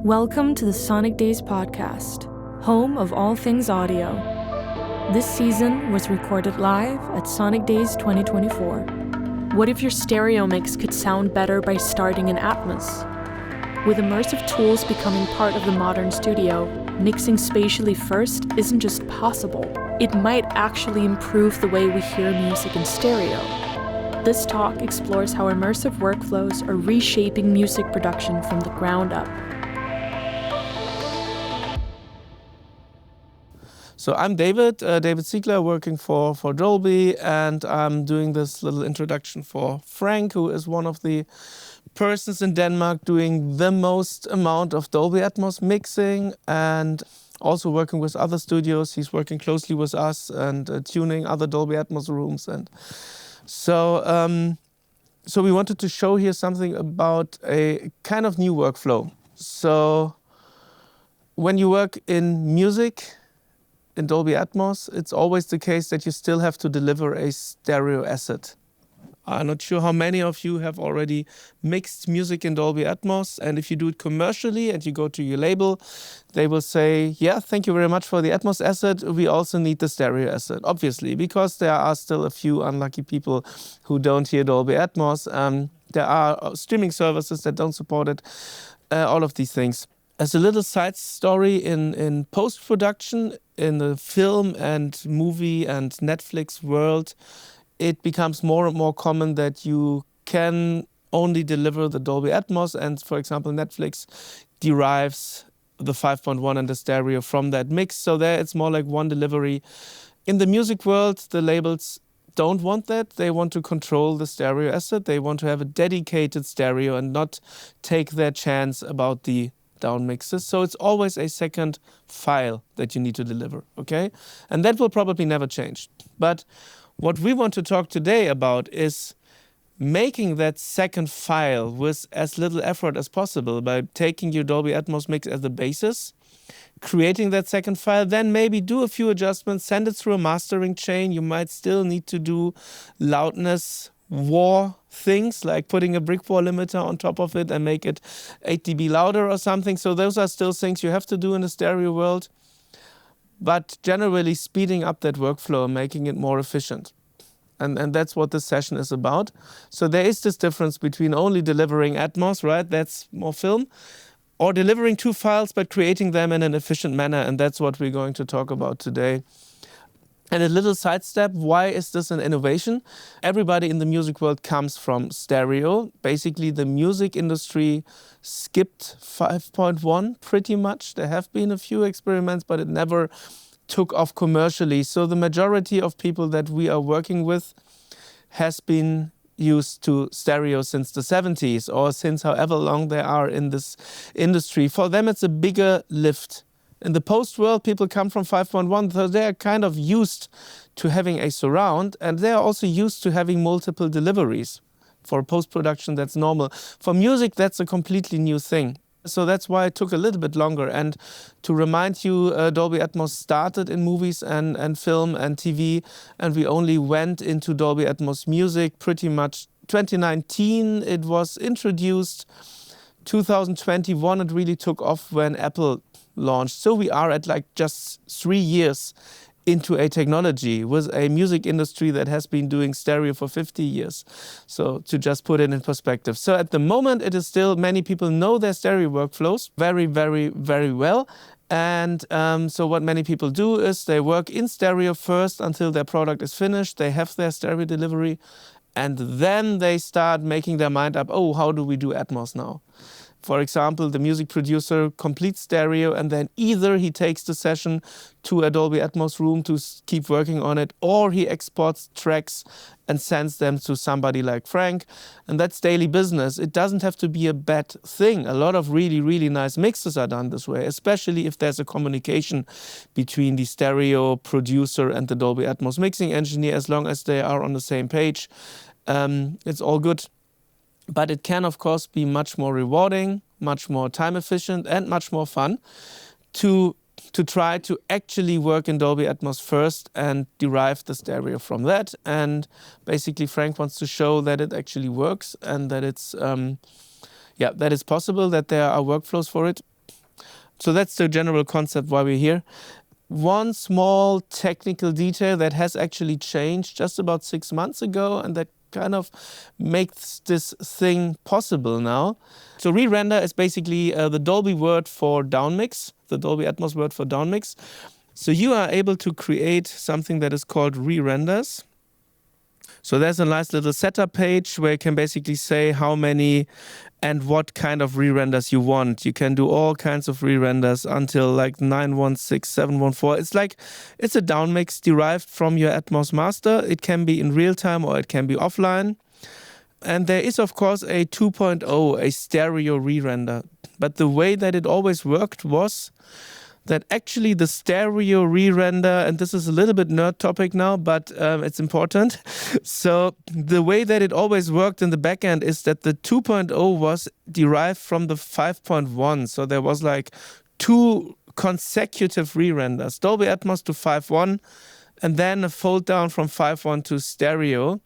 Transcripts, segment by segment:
Welcome to the Sonic Days podcast, home of all things audio. This season was recorded live at Sonic Days 2024. What if your stereo mix could sound better by starting in Atmos? With immersive tools becoming part of the modern studio, mixing spatially first isn't just possible. It might actually improve the way we hear music in stereo. This talk explores how immersive workflows are reshaping music production from the ground up. So I'm David Ziegler, working for Dolby, and I'm doing this little introduction for Frank, who is one of the persons in Denmark doing the most amount of Dolby Atmos mixing and also working with other studios. He's working closely with us and tuning other Dolby Atmos rooms. And so we wanted to show here something about a kind of new workflow. So when you work in music, in Dolby Atmos, it's always the case that you still have to deliver a stereo asset. I'm not sure how many of you have already mixed music in Dolby Atmos, and if you do it commercially and you go to your label, they will say, yeah, thank you very much for the Atmos asset. We also need the stereo asset, obviously, because there are still a few unlucky people who don't hear Dolby Atmos. There are streaming services that don't support it, all of these things. As a little side story, in post-production, in the film and movie and Netflix world, it becomes more and more common that you can only deliver the Dolby Atmos, and for example, Netflix derives the 5.1 and the stereo from that mix. So there it's more like one delivery. In the music world, the labels don't want that. They want to control the stereo asset. They want to have a dedicated stereo and not take their chance about the down mixes. So it's always a second file that you need to deliver, okay? And that will probably never change. But what we want to talk today about is making that second file with as little effort as possible by taking your Dolby Atmos mix as the basis, creating that second file, then maybe do a few adjustments, send it through a mastering chain. You might still need to do loudness war things like putting a brick wall limiter on top of it and make it 8 dB louder or something. So those are still things you have to do in the stereo world, but generally speeding up that workflow and making it more efficient. And that's what this session is about. So there is this difference between only delivering Atmos, right? That's more film, or delivering two files but creating them in an efficient manner. And that's what we're going to talk about today. And a little sidestep, why is this an innovation? Everybody in the music world comes from stereo. Basically, the music industry skipped 5.1 pretty much. There have been a few experiments, but it never took off commercially. So the majority of people that we are working with has been used to stereo since the 70s or since however long they are in this industry. For them, it's a bigger lift. In the post world, people come from 5.1, so they're kind of used to having a surround, and they're also used to having multiple deliveries. For post-production, that's normal. For music, that's a completely new thing. So that's why it took a little bit longer. And to remind you, Dolby Atmos started in movies and film and TV, and we only went into Dolby Atmos music pretty much 2019. It was introduced 2021. It really took off when Apple launched. So we are at like just 3 years into a technology with a music industry that has been doing stereo for 50 years. So to just put it in perspective. So at the moment, it is still, many people know their stereo workflows very, very, very well. And so what many people do is they work in stereo first until their product is finished. They have their stereo delivery, and then they start making their mind up, oh, how do we do Atmos now? For example, the music producer completes stereo, and then either he takes the session to a Dolby Atmos room to keep working on it, or he exports tracks and sends them to somebody like Frank. And that's daily business. It doesn't have to be a bad thing. A lot of really, really nice mixes are done this way, especially if there's a communication between the stereo producer and the Dolby Atmos mixing engineer. As long as they are on the same page, it's all good. But it can, of course, be much more rewarding, much more time efficient, and much more fun to try to actually work in Dolby Atmos first and derive the stereo from that. And basically, Frank wants to show that it actually works and that it's that it's possible, that there are workflows for it. So that's the general concept why we're here. One small technical detail that has actually changed just about 6 months ago, and that kind of makes this thing possible now. So re-render is basically the Dolby word for downmix, the Dolby Atmos word for downmix. So you are able to create something that is called re-renders. So there's a nice little setup page where you can basically say how many and what kind of re-renders you want. You can do all kinds of re-renders until like 916, 714. It's a downmix derived from your Atmos master. It can be in real time or it can be offline. And there is, of course, a 2.0, a stereo re-render. But the way that it always worked was that actually the stereo re-render, and this is a little bit nerd topic now, but it's important. So the way that it always worked in the backend is that the 2.0 was derived from the 5.1. So there was like 2 consecutive re-renders, Dolby Atmos to 5.1, and then a fold down from 5.1 to stereo.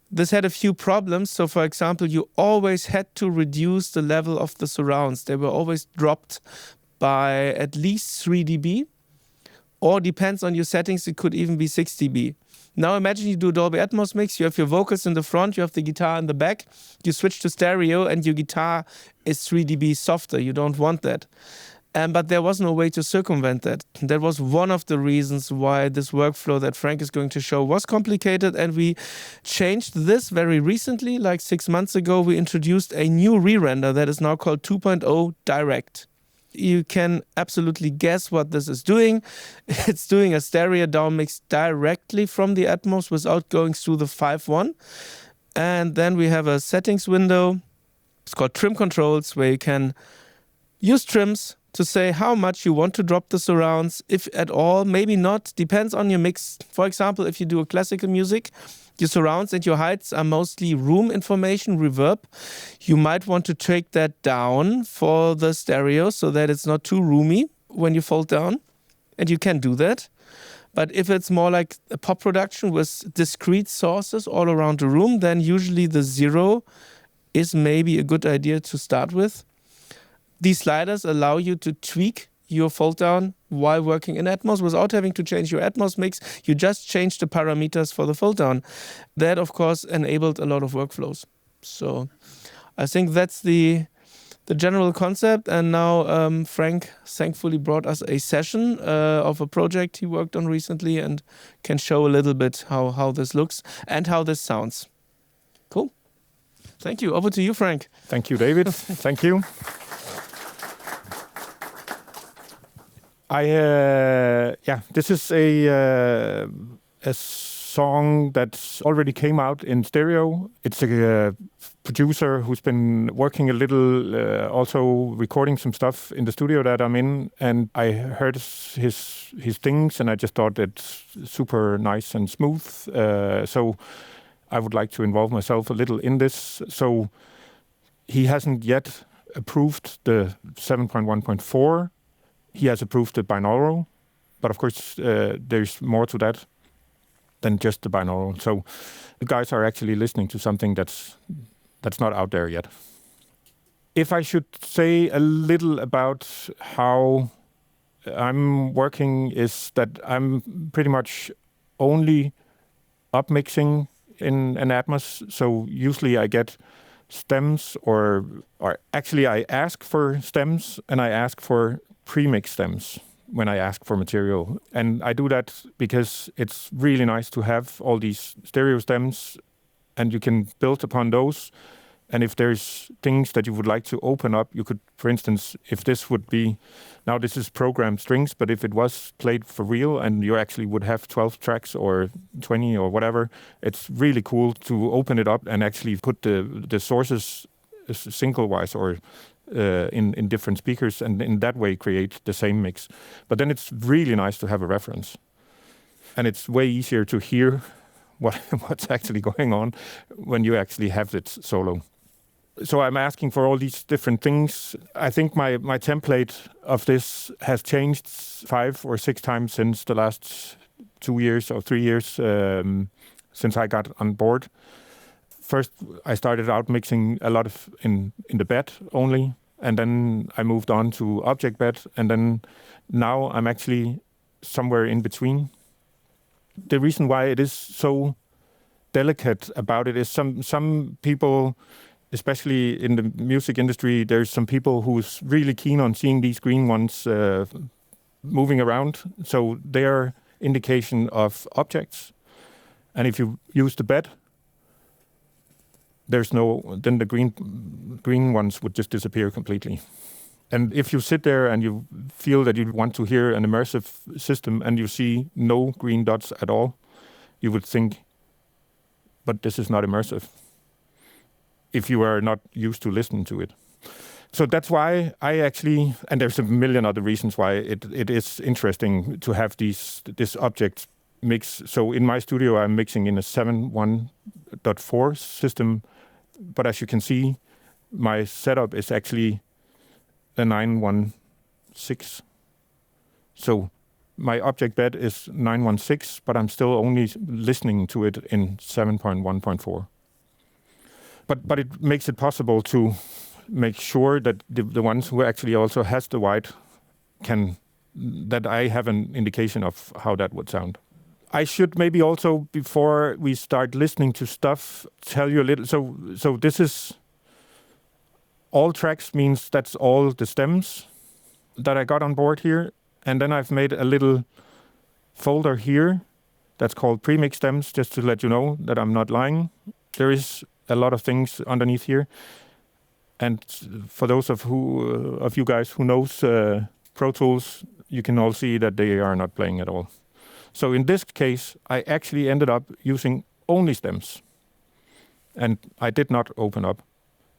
This had a few problems. So for example, you always had to reduce the level of the surrounds. They were always dropped by at least 3 dB, or depends on your settings, it could even be 6 dB. Now imagine you do a Dolby Atmos mix, you have your vocals in the front, you have the guitar in the back, you switch to stereo and your guitar is 3 dB softer. You don't want that. But there was no way to circumvent that. That was one of the reasons why this workflow that Frank is going to show was complicated, and we changed this very recently. Like 6 months ago, we introduced a new re-render that is now called 2.0 Direct. You can absolutely guess what this is doing. It's doing a stereo downmix directly from the Atmos without going through the 5.1. And then we have a settings window. It's called trim controls, where you can use trims to say how much you want to drop the surrounds, if at all, maybe not, depends on your mix. For example, if you do a classical music, your surrounds and your heights are mostly room information, reverb. You might want to take that down for the stereo so that it's not too roomy when you fold down. And you can do that. But if it's more like a pop production with discrete sources all around the room, then usually the 0 is maybe a good idea to start with. These sliders allow you to tweak your fold down while working in Atmos without having to change your Atmos mix. You just change the parameters for the fold down. That, of course, enabled a lot of workflows. So I think that's the general concept. And now Frank thankfully brought us a session of a project he worked on recently and can show a little bit how this looks and how this sounds. Cool. Thank you. Over to you, Frank. Thank you, David. Thank you. This is a song that already came out in stereo. It's a producer who's been working a little, also recording some stuff in the studio that I'm in, and I heard his things, and I just thought it's super nice and smooth. So I would like to involve myself a little in this. So he hasn't yet approved the 7.1.4. He has approved the binaural, but of course there's more to that than just the binaural. So the guys are actually listening to something that's not out there yet. If I should say a little about how I'm working, is that I'm pretty much only upmixing in an Atmos. So usually I get stems or actually I ask for stems and I ask for pre-mix stems when I ask for material. And I do that because it's really nice to have all these stereo stems and you can build upon those. And if there's things that you would like to open up, you could, for instance, if this would be, now this is programmed strings, but if it was played for real and you actually would have 12 tracks or 20 or whatever, it's really cool to open it up and actually put the sources single-wise or in different speakers, and in that way create the same mix. But then it's really nice to have a reference. And it's way easier to hear what's actually going on when you actually have it solo. So I'm asking for all these different things. I think my template of this has changed 5 or 6 times since the last 2 years or 3 years since I got on board. First, I started out mixing a lot in the bed only, and then I moved on to object bed, and then now I'm actually somewhere in between. The reason why it is so delicate about it is some people, especially in the music industry, there's some people who's really keen on seeing these green ones moving around. So they are indication of objects. And if you use the bed, then the green ones would just disappear completely. And if you sit there and you feel that you want to hear an immersive system and you see no green dots at all, you would think, but this is not immersive, if you are not used to listening to it. So that's why I actually, and there's a million other reasons why it is interesting to have this object mix. So in my studio, I'm mixing in a 7.1.4 system, but as you can see, my setup is actually a 9.1.6. So my object bed is 9.1.6, but I'm still only listening to it in 7.1.4. But it makes it possible to make sure that the ones who actually also has the white that I have an indication of how that would sound. I should maybe also, before we start listening to stuff, tell you a little. So this is all tracks, means that's all the stems that I got on board here. And then I've made a little folder here that's called premix stems, just to let you know that I'm not lying. There is a lot of things underneath here. And for those of you guys who knows Pro Tools, you can all see that they are not playing at all. So in this case, I actually ended up using only stems. And I did not open up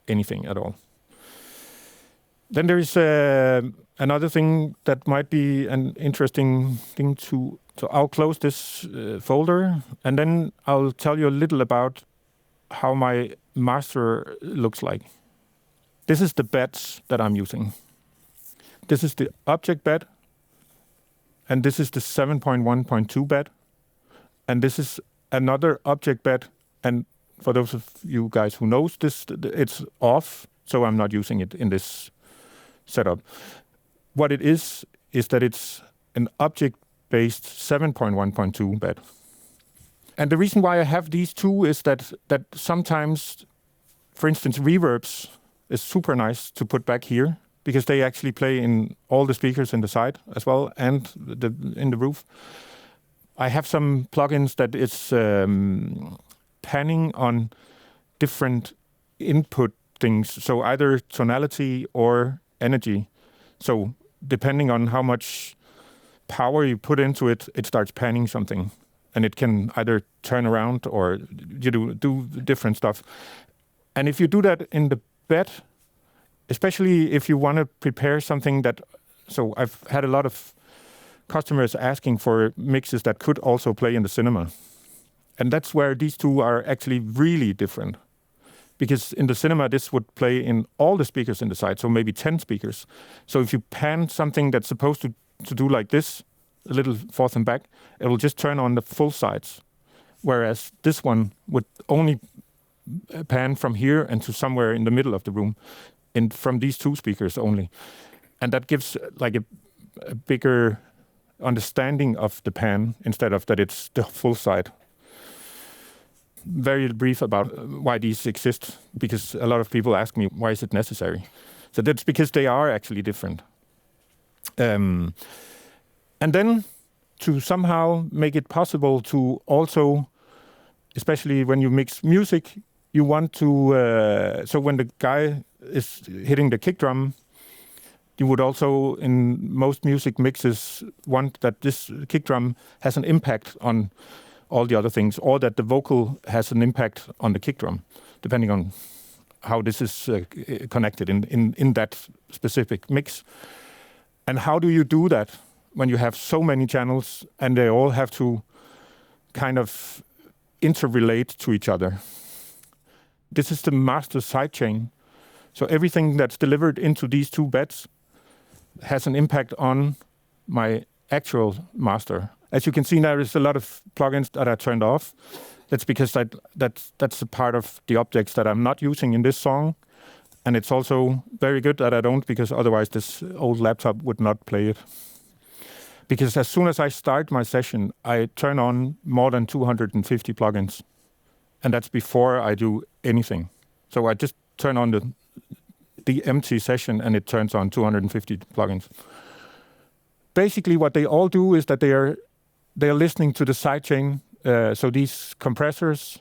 anything at all. Then there is another thing that might be an interesting thing to I'll close this folder, and then I'll tell you a little about how my master looks like. This is the beds that I'm using. This is the object bed, and this is the 7.1.2 bed, and this is another object bed. And for those of you guys who knows this, it's off, so I'm not using it in this setup. What it is that it's an object-based 7.1.2 bed. And the reason why I have these two is that sometimes, for instance, reverbs is super nice to put back here because they actually play in all the speakers in the side as well and in the roof. I have some plugins that is panning on different input things, so either tonality or energy. So depending on how much power you put into it, it starts panning something. And it can either turn around or you do different stuff. And if you do that in the bed, especially if you want to prepare something so I've had a lot of customers asking for mixes that could also play in the cinema. And that's where these two are actually really different. Because in the cinema, this would play in all the speakers in the side, so maybe 10 speakers. So if you pan something that's supposed to do like this, a little forth and back, it will just turn on the full sides. Whereas this one would only pan from here and to somewhere in the middle of the room, from these two speakers only. And that gives like a bigger understanding of the pan instead of that it's the full side. Very brief about why these exist, because a lot of people ask me, why is it necessary? So that's because they are actually different. And then to somehow make it possible to also, especially when you mix music, you want to, so when the guy is hitting the kick drum, you would also, in most music mixes, want that this kick drum has an impact on all the other things, or that the vocal has an impact on the kick drum, depending on how this is connected in that specific mix. And how do you do that when you have so many channels and they all have to kind of interrelate to each other? This is the master sidechain. So everything that's delivered into these two beds has an impact on my actual master. As you can see, there is a lot of plugins that are turned off. That's because that's a part of the objects that I'm not using in this song. And it's also very good that I don't, because otherwise this old laptop would not play it. Because as soon as I start my session, I turn on more than 250 plugins. And that's before I do anything. So I just turn on the empty session and it turns on 250 plugins. Basically what they all do is that they are listening to the sidechain. So these compressors,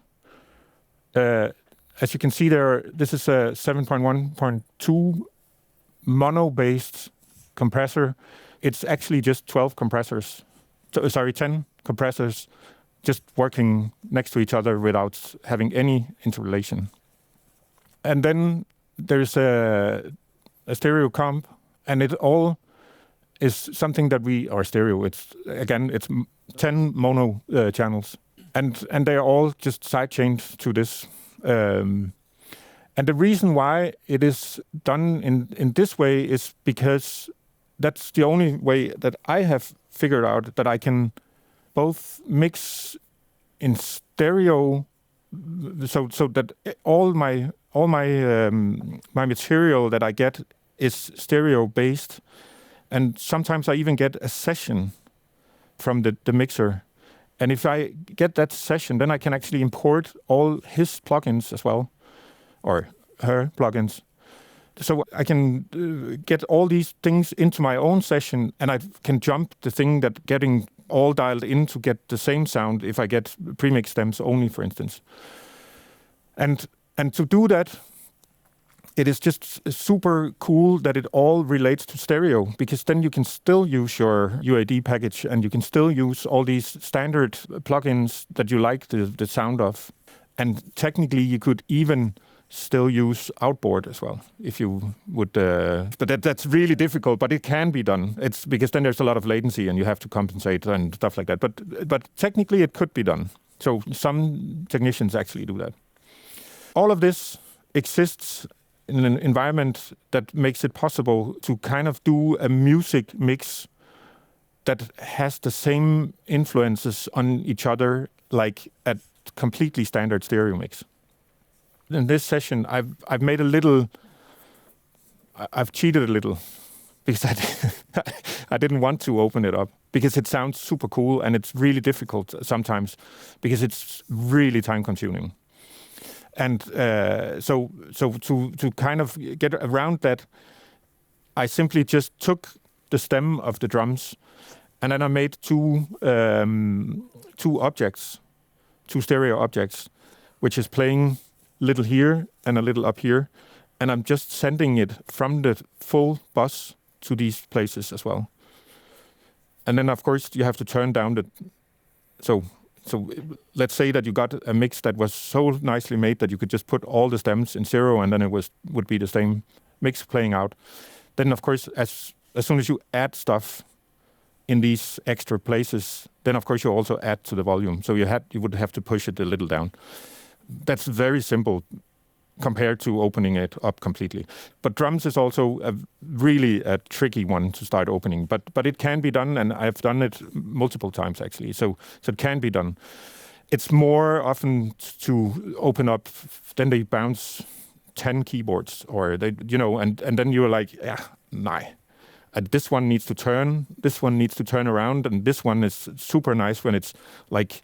as you can see there, this is a 7.1.2 mono-based compressor. It's actually just 12 compressors. 10 compressors just working next to each other without having any interrelation. And then there's a stereo comp, and it all is something that stereo. It's 10 mono channels, and they're all just sidechained to this. And the reason why it is done in this way is because that's the only way that I have figured out that I can both mix in stereo, so that all my material that I get is stereo based, and sometimes I even get a session from the mixer. And if I get that session, then I can actually import all his plugins as well, or her plugins. So I can get all these things into my own session, and I can jump the thing that getting all dialed in to get the same sound if I get premix stems only, for instance. And to do that, it is just super cool that it all relates to stereo, because then you can still use your UAD package and you can still use all these standard plugins that you like the sound of. And technically you could even still use outboard as well, if you would. But that's really difficult, but it can be done. It's because then there's a lot of latency and you have to compensate and stuff like that. But technically it could be done. So some technicians actually do that. All of this exists in an environment that makes it possible to kind of do a music mix that has the same influences on each other like a completely standard stereo mix. In this session, I've made a little. I've cheated a little because I didn't want to open it up because it sounds super cool and it's really difficult sometimes because it's really time consuming. And so to kind of get around that, I simply just took the stem of the drums, and then I made two stereo objects, which is playing a little here and a little up here, and I'm just sending it from the full bus to these places as well. And then of course you have to turn down the so let's say that you got a mix that was so nicely made that you could just put all the stems in 0 and then it would be the same mix playing out. Then of course as soon as you add stuff in these extra places, then of course you also add to the volume. So you would have to push it a little down. That's very simple compared to opening it up completely. But drums is also really a tricky one to start opening. But it can be done, and I've done it multiple times actually. So it can be done. It's more often to open up, then they bounce 10 keyboards, or they, and then you're like, nah. This one needs to turn, this one needs to turn around, and this one is super nice when it's like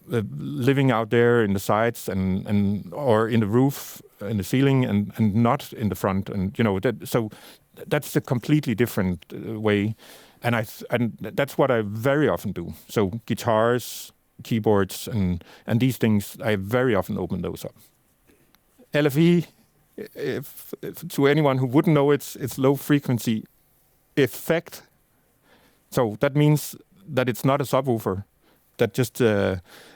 living out there in the sides and or in the roof, in the ceiling, and not in the front, and so that's a completely different way, and that's what I very often do. So guitars, keyboards, and these things, I very often open those up. LFE, if to anyone who wouldn't know, it's low frequency effect. So that means that it's not a subwoofer that just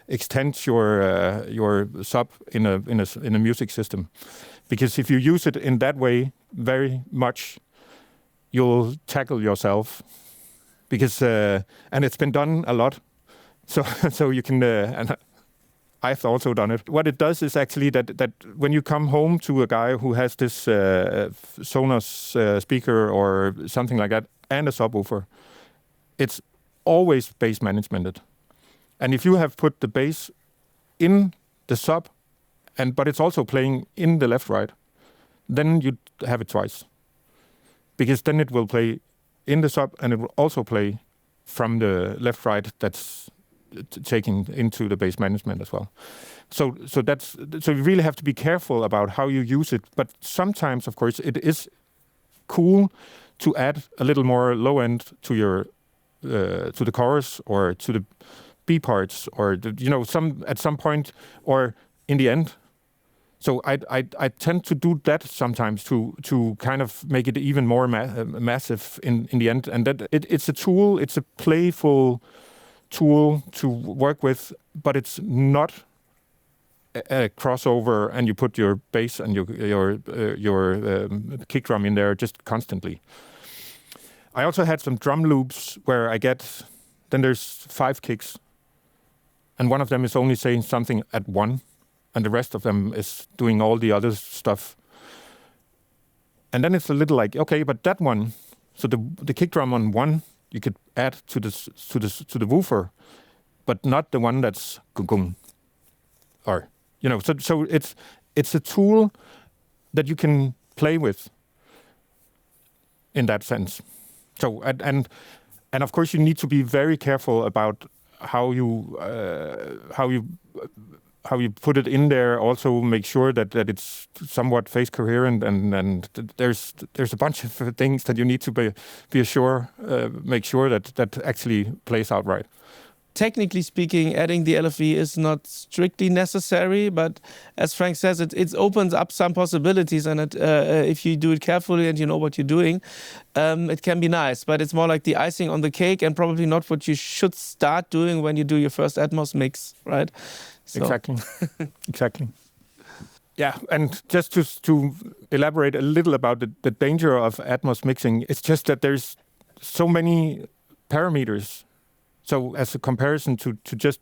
extends your sub in a music system, because if you use it in that way very much, you'll tackle yourself. Because and it's been done a lot, so you can. And I've also done it. What it does is actually that when you come home to a guy who has this Sonos speaker or something like that and a subwoofer, it's always bass managemented. And if you have put the bass in the sub, but it's also playing in the left-right, then you have it twice. Because then it will play in the sub and it will also play from the left-right that's taken into the bass management as well. So you really have to be careful about how you use it. But sometimes, of course, it is cool to add a little more low end to your to the chorus or to the B parts, or at some point or in the end. So I tend to do that sometimes to kind of make it even more massive in the end. And that it's a tool, it's a playful tool to work with, but it's not a crossover and you put your bass and your kick drum in there just constantly. I also had some drum loops where then there's 5 kicks, and one of them is only saying something at 1, and the rest of them is doing all the other stuff. And then it's a little like, okay, but that one, so the kick drum on 1, you could add to the woofer, but not the one that's gung, or so it's a tool that you can play with in that sense. So and of course you need to be very careful about how you put it in there. Also make sure that it's somewhat phase coherent, and there's a bunch of things that you need to make sure that actually plays out right. Technically speaking, adding the LFE is not strictly necessary, but as Frank says, it opens up some possibilities, and if you do it carefully and you know what you're doing, it can be nice. But it's more like the icing on the cake, and probably not what you should start doing when you do your first Atmos mix, right? So. Exactly. Yeah, and just to elaborate a little about the danger of Atmos mixing, it's just that there's so many parameters. So as a comparison to just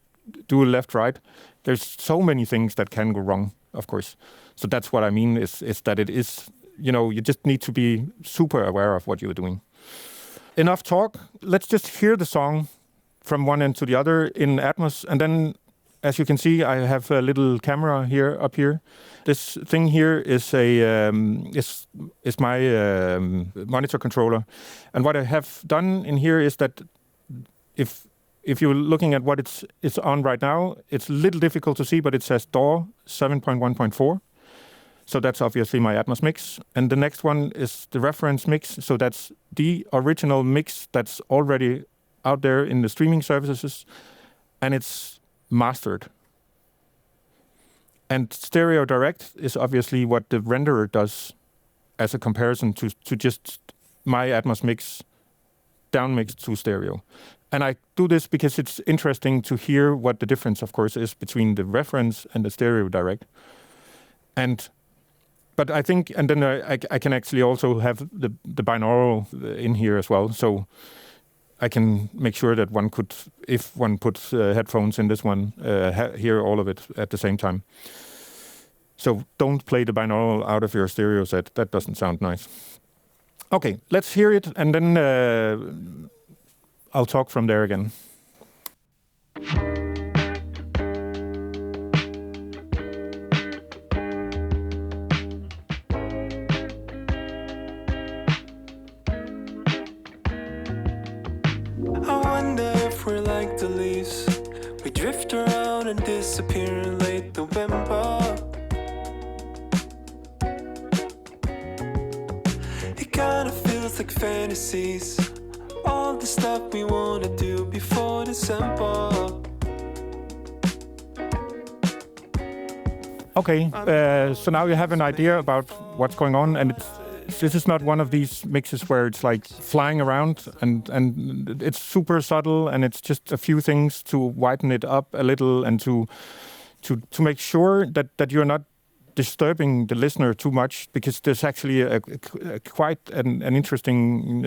do a left-right, there's so many things that can go wrong, of course. So that's what I mean is that it is, you just need to be super aware of what you're doing. Enough talk. Let's just hear the song from one end to the other in Atmos. And then, as you can see, I have a little camera up here. This thing here is my monitor controller. And what I have done in here is that if you're looking at what it's on right now, it's a little difficult to see, but it says DAW 7.1.4. So that's obviously my Atmos mix. And the next one is the reference mix. So that's the original mix that's already out there in the streaming services. And it's mastered. And stereo direct is obviously what the renderer does as a comparison to just my Atmos mix down mixed to stereo. And I do this because it's interesting to hear what the difference, of course, is between the reference and the stereo direct. But I think, and then I can actually also have the binaural in here as well. So I can make sure that one could, if one puts headphones in this one, hear all of it at the same time. So don't play the binaural out of your stereo set. That doesn't sound nice. Okay, let's hear it, and then I'll talk from there again. I wonder if we're like the leaves. We drift around and disappear in late November. It kinda feels like fantasies. All the stuff we wanna do before December. Okay, so now you have an idea about what's going on, and this is not one of these mixes where it's like flying around, and it's super subtle, and it's just a few things to widen it up a little, and to make sure that you're not disturbing the listener too much, because there's actually a quite an interesting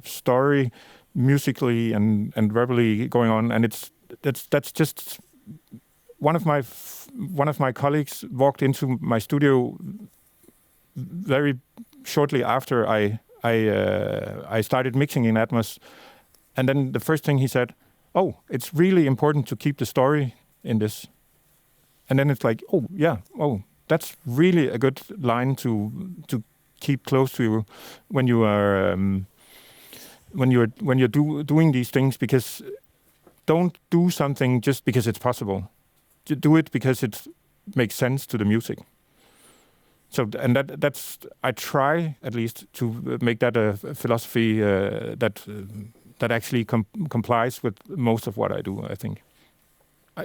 story musically and verbally going on, and that's just one of my colleagues walked into my studio very shortly after I started mixing in Atmos, and then the first thing he said, "Oh, it's really important to keep the story in this." And then it's like, oh yeah, oh that's really a good line to keep close to you when you are when you're doing these things, because don't do something just because it's possible. Do it because it makes sense to the music. So, and that's I try at least to make that a philosophy that actually complies with most of what I do, I think.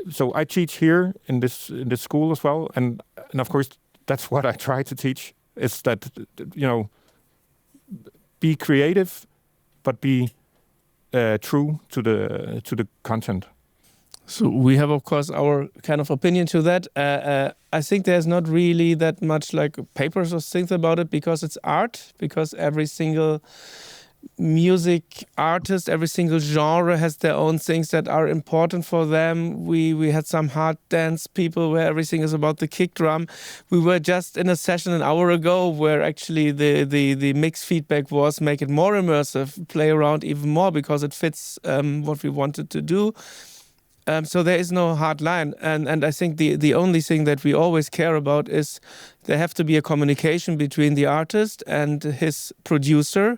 So I teach here in this school as well, and of course that's what I try to teach, is that, you know, be creative, but be true to the content. So we have, of course, our kind of opinion to that. I think there's not really that much like papers or things about it, because it's art, because every single music artist, every single genre has their own things that are important for them. We had some hard dance people where everything is about the kick drum. We were just in a session an hour ago where actually the mix feedback was make it more immersive, play around even more because it fits what we wanted to do. So there is no hard line. And I think the only thing that we always care about is there have to be a communication between the artist and his producer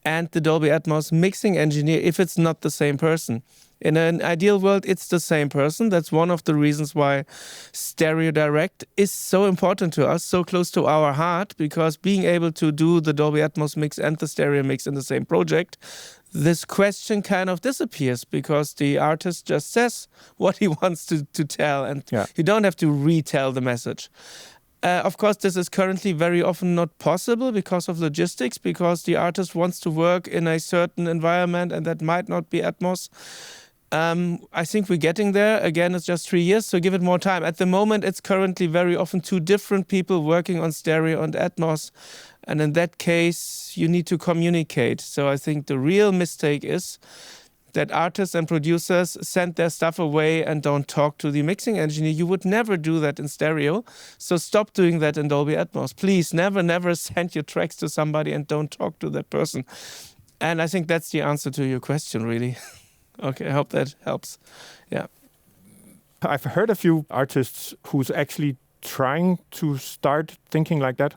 and the Dolby Atmos mixing engineer if it's not the same person. In an ideal world, it's the same person. That's one of the reasons why Stereo Direct is so important to us, so close to our heart, because being able to do the Dolby Atmos mix and the stereo mix in the same project, this question kind of disappears because the artist just says what he wants to tell, and you don't have to retell the message. Of course, this is currently very often not possible because of logistics, because the artist wants to work in a certain environment and that might not be Atmos. I think we're getting there. Again, it's just 3 years, so give it more time. At the moment, it's currently very often two different people working on stereo and Atmos. And in that case, you need to communicate. So I think the real mistake is that artists and producers send their stuff away and don't talk to the mixing engineer. You would never do that in stereo. So stop doing that in Dolby Atmos. Please, never send your tracks to somebody and don't talk to that person. And I think that's the answer to your question, really. Okay, I hope that helps. Yeah. I've heard a few artists who's actually trying to start thinking like that.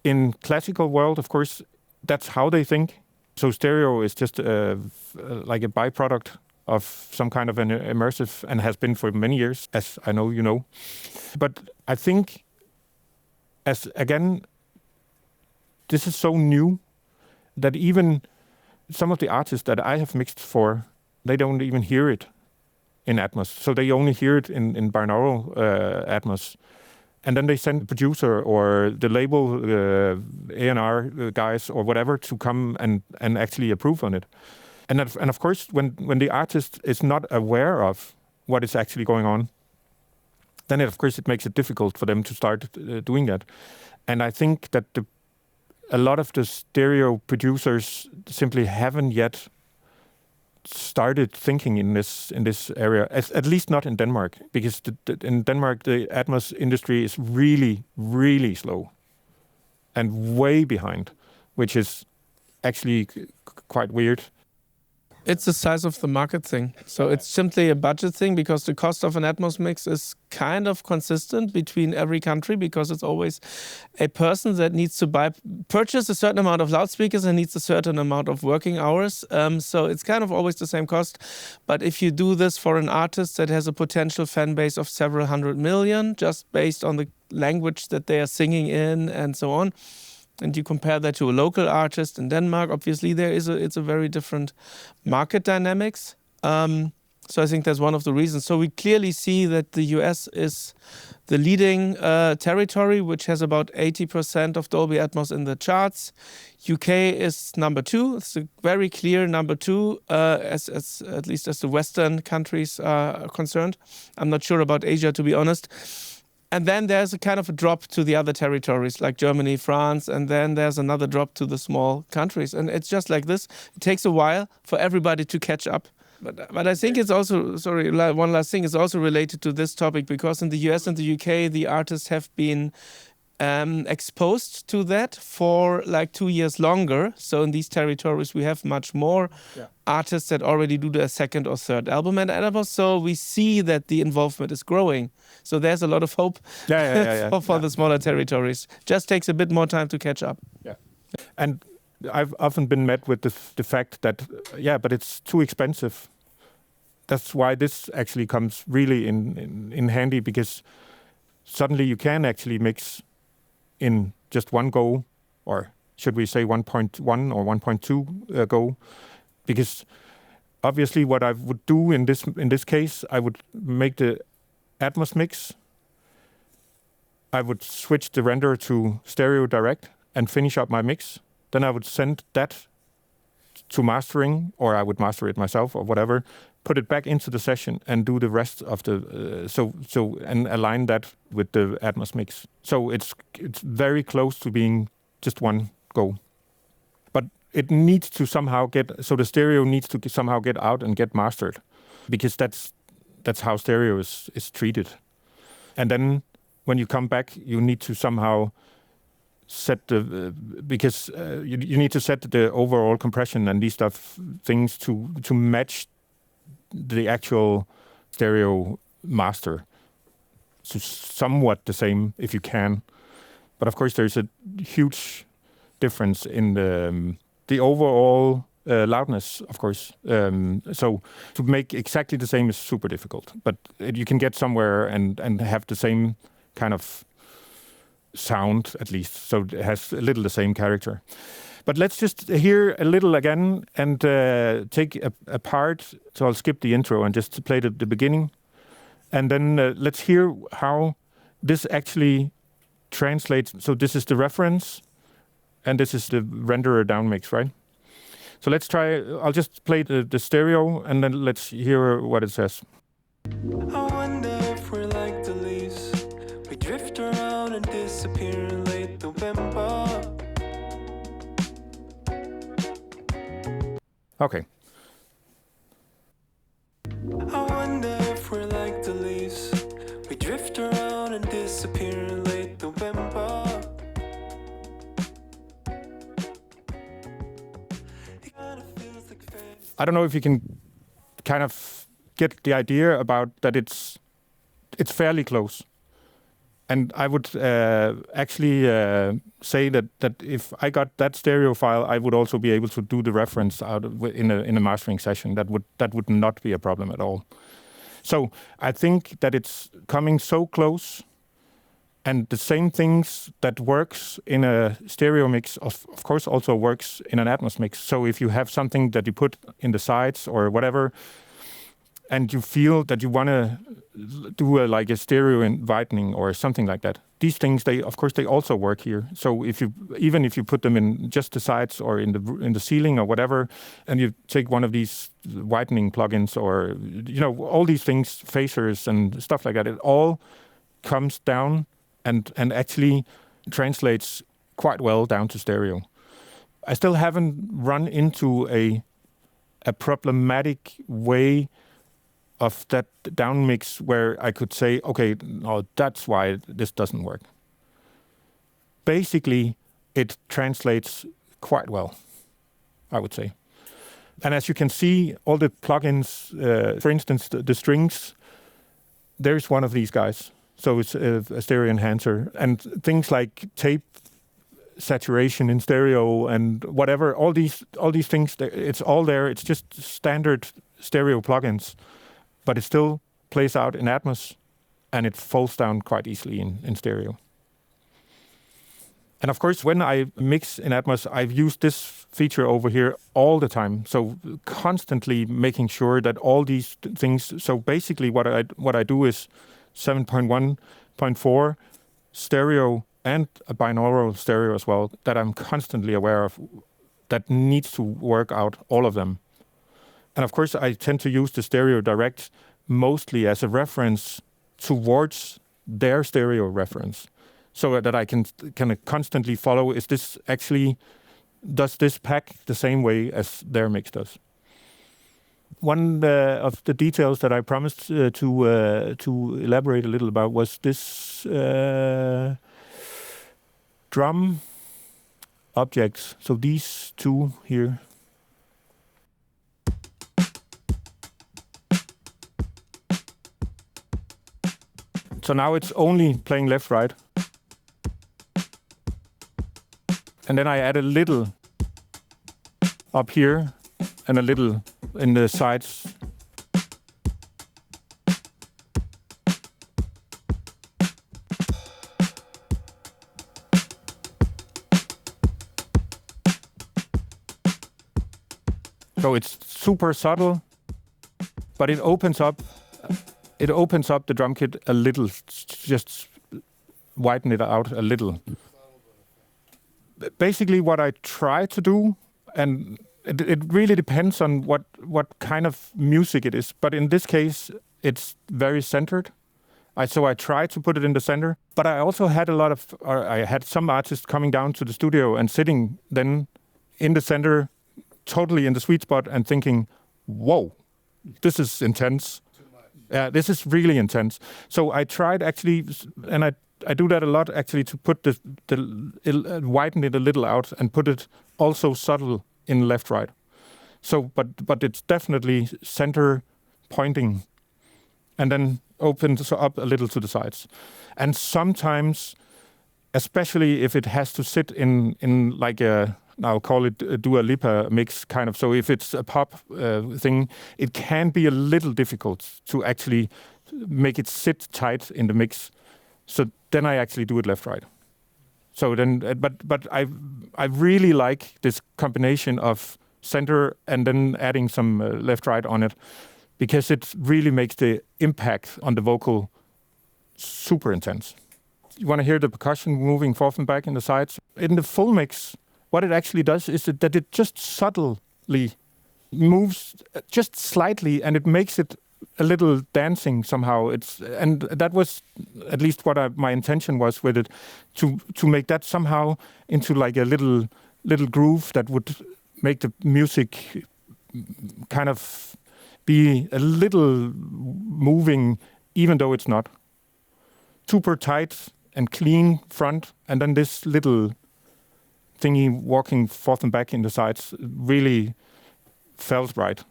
In classical world, of course, that's how they think. So stereo is just like a byproduct of some kind of an immersive, and has been for many years, as I know you know. But I think, as again, this is so new that even some of the artists that I have mixed for, they don't even hear it in Atmos. So they only hear it in binaural Atmos. And then they send the producer or the label A&R guys or whatever to come and actually approve on it. And of course, when the artist is not aware of what is actually going on, then of course it makes it difficult for them to start doing that. And I think that a lot of the stereo producers simply haven't yet started thinking in this area, at least not in Denmark, because in Denmark the Atmos industry is really, really slow and way behind, which is actually quite weird. It's the size of the market thing. So it's simply a budget thing, because the cost of an Atmos mix is kind of consistent between every country, because it's always a person that needs to purchase a certain amount of loudspeakers and needs a certain amount of working hours. So it's kind of always the same cost. But if you do this for an artist that has a potential fan base of several 100 million, just based on the language that they are singing in and so on, and you compare that to a local artist in Denmark, obviously it's a very different market dynamics. So I think that's one of the reasons. So we clearly see that the US is the leading territory, which has about 80% of Dolby Atmos in the charts. UK is number 2. It's a very clear number 2, as at least as the Western countries are concerned. I'm not sure about Asia, to be honest. And then there's a kind of a drop to the other territories like Germany, France, and then there's another drop to the small countries. And it's just like this. It takes a while for everybody to catch up. But I think it's also, one last thing, is also related to this topic, because in the US and the UK, the artists have been exposed to that for like 2 years longer. So in these territories, we have much more artists that already do their second or third album at Atmos. So we see that the involvement is growing. So there's a lot of hope for the smaller territories. Just takes a bit more time to catch up. Yeah, and I've often been met with the fact that, but it's too expensive. That's why this actually comes really in handy, because suddenly you can actually mix in just one go, or should we say 1.1 or 1.2 go, because obviously what I would do in this case, I would make the Atmos mix, I would switch the render to stereo direct and finish up my mix. Then I would send that to mastering, or I would master it myself or whatever, put it back into the session and do the rest of the and align that with the Atmos mix. So it's very close to being just one go. But it needs to somehow the stereo needs to somehow get out and get mastered, because that's how stereo is treated. And then when you come back, you need to somehow set because you need to set the overall compression and these things to match the actual stereo master. So somewhat the same if you can, but of course there's a huge difference in the overall loudness, of course. So to make exactly the same is super difficult, but you can get somewhere and have the same kind of sound, at least, so it has a little the same character. But let's just hear a little again and take a part. So I'll skip the intro and just play the beginning, and then let's hear how this actually translates. So this is the reference, and this is the renderer down mix, right? So let's try. I'll just play the stereo, and then let's hear what it says. I wonder if we're like the leaves. We drift around and disappear in late November. Okay. I wonder if we're like the leaves. We drift around and disappear in late November. I don't know if you can kind of get the idea about that it's fairly close. And I would actually say that if I got that stereo file, I would also be able to do the reference in a mastering session. That would not be a problem at all. So I think that it's coming so close, and the same things that works in a stereo mix, of course, also works in an Atmos mix. So if you have something that you put in the sides or whatever, and you feel that you want to do like a stereo widening or something like that, these things, they also work here. So even if you put them in just the sides or in the ceiling or whatever, and you take one of these widening plugins or all these things, phasers and stuff like that, it all comes down and actually translates quite well down to stereo. I still haven't run into a problematic way of that down mix where I could say, okay, no, that's why this doesn't work. Basically, it translates quite well, I would say. And as you can see, all the plugins, for instance, the strings, there's one of these guys. So it's a stereo enhancer, and things like tape saturation in stereo and whatever, all these things, it's all there. It's just standard stereo plugins, but it still plays out in Atmos, and it falls down quite easily in stereo. And of course, when I mix in Atmos, I've used this feature over here all the time. So constantly making sure that all these things. So basically, what I do is 7.1.4 stereo and a binaural stereo as well, that I'm constantly aware of, that needs to work out, all of them. And of course, I tend to use the stereo direct mostly as a reference towards their stereo reference, so that I can constantly follow, does this pack the same way as their mix does? One of the details that I promised to elaborate a little about was this drum objects, so these two here. So now it's only playing left, right. And then I add a little up here and a little in the sides. So it's super subtle, but it opens up the drum kit a little, just widen it out a little. Basically what I try to do, and it really depends on what kind of music it is, but in this case it's very centered. So I try to put it in the center, but I also had I had some artists coming down to the studio and sitting then in the center, totally in the sweet spot, and thinking, whoa, this is intense. Yeah, this is really intense. So I tried actually, and I do that a lot actually, to put widen it a little out and put it also subtle in left, right. So, but it's definitely center pointing, and then opens up a little to the sides. And sometimes, especially if it has to sit in like I'll call it a Dua Lipa mix kind of. So if it's a pop thing, it can be a little difficult to actually make it sit tight in the mix. So then I actually do it left, right. So then, but I really like this combination of center and then adding some left, right on it, because it really makes the impact on the vocal super intense. You want to hear the percussion moving forth and back in the sides? In the full mix, what it actually does is that it just subtly moves just slightly, and it makes it a little dancing somehow. And that was at least what my intention was with it, to make that somehow into like a little groove that would make the music kind of be a little moving, even though it's not. Super tight and clean front, and then this little thingy walking forth and back in the sides really felt right.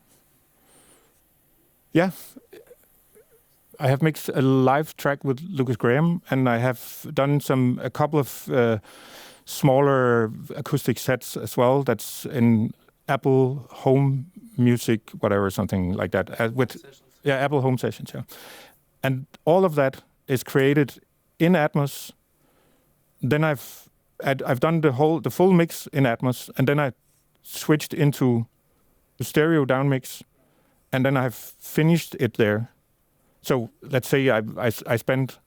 Yeah, I have mixed a live track with Lucas Graham, and I have done a couple of smaller acoustic sets as well. That's in Apple Home Music, whatever, something like that. Apple Home Sessions. Yeah, and all of that is created in Atmos. Then I've done the full mix in Atmos, and then I switched into the stereo down mix, and then I've finished it there. So let's say I spent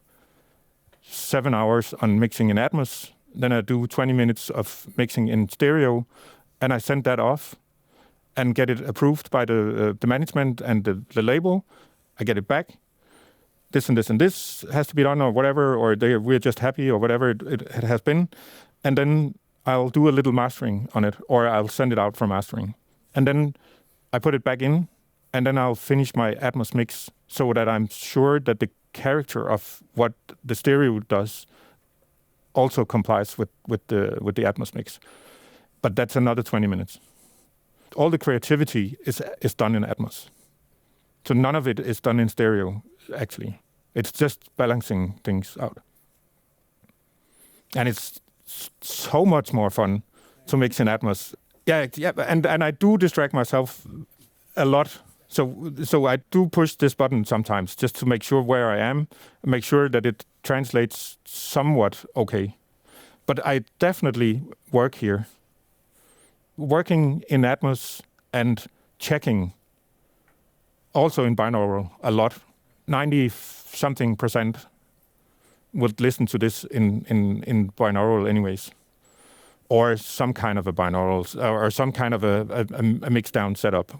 7 hours on mixing in Atmos, then I do 20 minutes of mixing in stereo, and I send that off and get it approved by the management and the label. I get it back. This and this and this has to be done, or whatever, or we're just happy, or whatever it has been. And then I'll do a little mastering on it, or I'll send it out for mastering. And then I put it back in, and then I'll finish my Atmos mix so that I'm sure that the character of what the stereo does also complies with the Atmos mix. But that's another 20 minutes. All the creativity is done in Atmos. So none of it is done in stereo, actually. It's just balancing things out. And it's so much more fun to mix in Atmos. Yeah, and I do distract myself a lot. So I do push this button sometimes just to make sure where I am, make sure that it translates somewhat okay. But I definitely work here. Working in Atmos and checking also in binaural a lot. 90-something% would listen to this in binaural anyways. Or some kind of a binaural, or some kind of a mixed down setup.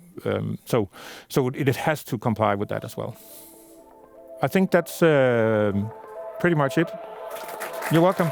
So it has to comply with that as well. I think that's pretty much it. You're welcome.